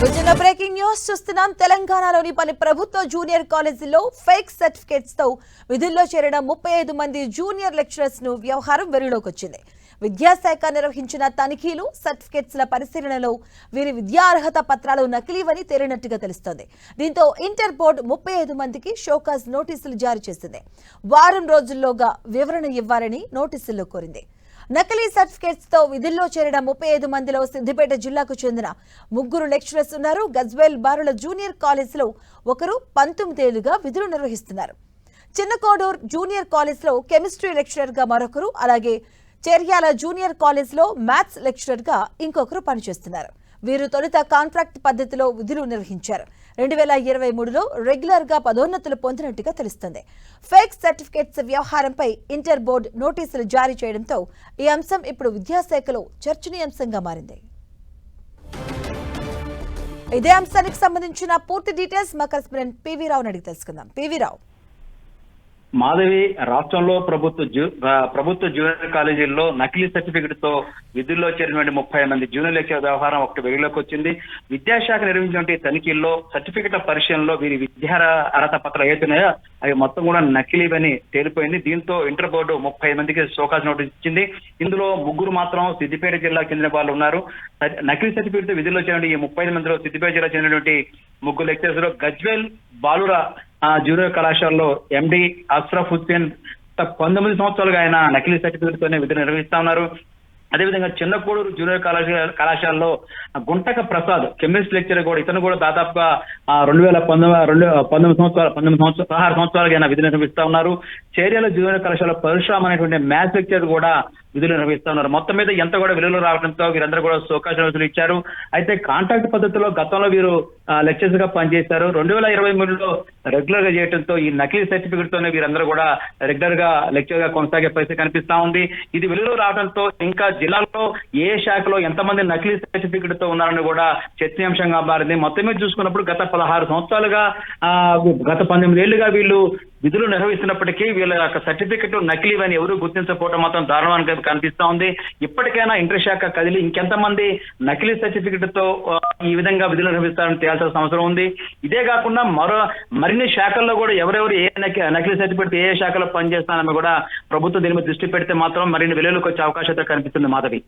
విజయన breaking news చూస్తున్నాం. తెలంగాణలోని పలు ప్రభుత్వ జూనియర్ కాలేజీల్లో ఫేక్ సర్టిఫికేట్స్ తో విధుల్లో చేరిన 35 మంది జూనియర్ లెక్చరర్స్ ను వ్యవహారం వెలుగులోకి వచ్చింది. విద్యాశాఖ నిర్వహించిన తనిఖీలు, సర్టిఫికేట్స్ల పరిశీలనలో వీరి విద్యా అర్హత పత్రాలు నకిలీవని తేలినట్టుగా తెలుస్తోంది. దీంతో ఇంటర్ బోర్డు 35 మందికి షోకాజ్ నోటీసులు జారీ చేసింది. వారం రోజుల్లోగా వివరణ ఇవ్వాలని నోటీసుల్లో కోరింది. నకిలీ సర్టిఫికేట్స్ తో విధుల్లో చేరిన 35 మందిలో సిద్దిపేట జిల్లాకు చెందిన 3 లెక్చరర్స్ ఉన్నారు. గజ్వేల్ బారుల జూనియర్ కాలేజీలో ఒకరు 19 ఏళ్లుగా విధులు నిర్వహిస్తున్నారు. చిన్నకోడూరు జూనియర్ కాలేజీలో కెమిస్ట్రీ లెక్చరర్ గా మరొకరు, అలాగే చెర్యాల జూనియర్ కాలేజీలో మ్యాథ్స్ లెక్చరర్ గా ఇంకొకరు పనిచేస్తున్నారు. వీరు తొలుత కాంట్రాక్ట్ పద్ధతిలో విధులు నిర్వహించారు. 2023లో రెగ్యులర్ గా పదోన్నతులు పొందినట్టుగా తెలుస్తుంది. ఫేక్ సర్టిఫికేట్స్ వ్యవహారంపై ఇంటర్ బోర్డు నోటీసులు జారీ చేయడంతో ఈ అంశం ఇప్పుడు విద్యాశాఖలో చర్చనీయాంశంగా మారింది. ఇదే అంశానికి సంబంధించిన పూర్తి డీటెయిల్స్ మా కరెస్పాండెంట్ పివి రావు అడిగి తెలుసుకుందాం. పివి రావు, మాధవి, రాష్ట్రంలో ప్రభుత్వ జూనియర్ కాలేజీల్లో నకిలీ సర్టిఫికెట్ తో విధుల్లో చేరినటువంటి 30 మంది జూనియర్ లెక్చరర్ వ్యవహారం ఒకటి వెలుగులోకి వచ్చింది. విద్యాశాఖ నిర్వహించినటువంటి తనిఖీల్లో సర్టిఫికెట్ల పరిశీలనలో వీరి విద్యా అర్హత పత్రాలు ఏతున్నాయో అవి మొత్తం కూడా నకిలీవని తేలిపోయింది. దీంతో ఇంటర్ బోర్డు 30 మందికి షోకాజ్ నోటీస్ ఇచ్చింది. ఇందులో 3 మాత్రం సిద్దిపేట జిల్లాకు చెందిన వాళ్ళు ఉన్నారు. నకిలీ సర్టిఫికెట్ తో విధుల్లో చేరిన ఈ 35 మందిలో సిద్దిపేట జిల్లా చెందినటువంటి 3 లెక్చరర్స్ లో గజ్వేల్ బాలుర జూనియర్ కళాశాలలో ఎండి అష్రఫ్ హుస్సేన్ 19 సంవత్సరాలుగా ఆయన నకిలీ సర్టిఫికెట్ తోనే విధులు నిర్వహిస్తా ఉన్నారు. అదేవిధంగా చిన్నకోడూరు జూనియర్ కళాశాలలో గుంటక ప్రసాద్ కెమిస్ట్రీ లెక్చరర్ కూడా, ఇతను కూడా దాదాపుగా 16 సంవత్సరాలుగా ఆయన విధులు నిర్వహిస్తా ఉన్నారు. చేర్యాల జూనియర్ కళాశాల పరశురామ్ అనేటువంటి మ్యాథ్స్ లెక్చరర్ కూడా విధులు నిర్వహిస్తా ఉన్నారు. మొత్తం మీద ఎంత కూడా విలువలు రావడంతో వీరందరూ కూడా షోకాజ్ నోటీసులు ఇచ్చారు. అయితే కాంట్రాక్ట్ పద్ధతిలో గతంలో వీరు లెక్చరర్స్ గా పనిచేశారు. 2023లో రెగ్యులర్ గా చేయడంతో ఈ నకిలీ సర్టిఫికెట్ తోనే వీరందరూ కూడా రెగ్యులర్ గా లెక్చరర్ గా కొనసాగే పరిస్థితి కనిపిస్తా ఉంది. ఇది వెలుగులో రావడంతో ఇంకా జిల్లాలో ఏ శాఖలో ఎంతమంది నకిలీ సర్టిఫికెట్ తో ఉన్నారని కూడా చర్చనీయాంశంగా మారింది. మొత్తం మీద చూసుకున్నప్పుడు గత 16 సంవత్సరాలుగా గత 18 ఏళ్లుగా వీళ్ళు విధులు నిర్వహిస్తున్నప్పటికీ వీళ్ళ యొక్క సర్టిఫికెట్ నకిలీవని ఎవరూ గుర్తించకపోవడం మాత్రం దారుణంగా కనిపిస్తా ఉంది. ఇప్పటికైనా ఇంటర్ శాఖ కదిలి ఇంకెంతమంది నకిలీ సర్టిఫికెట్ తో ఈ విధంగా విధులు నిర్వహిస్తారని తేల్చాల్సిన అవసరం ఉంది. ఇదే కాకుండా మరిన్ని శాఖల్లో కూడా ఎవరెవరు ఏ నకిలీ సర్టిఫికెట్ ఏ శాఖలో పనిచేస్తారని కూడా ప్రభుత్వం దీని మీద దృష్టి పెడితే మాత్రం మరిన్ని వెలుగులోకి వచ్చే అవకాశాలు కనిపిస్తుంది. మాధవి.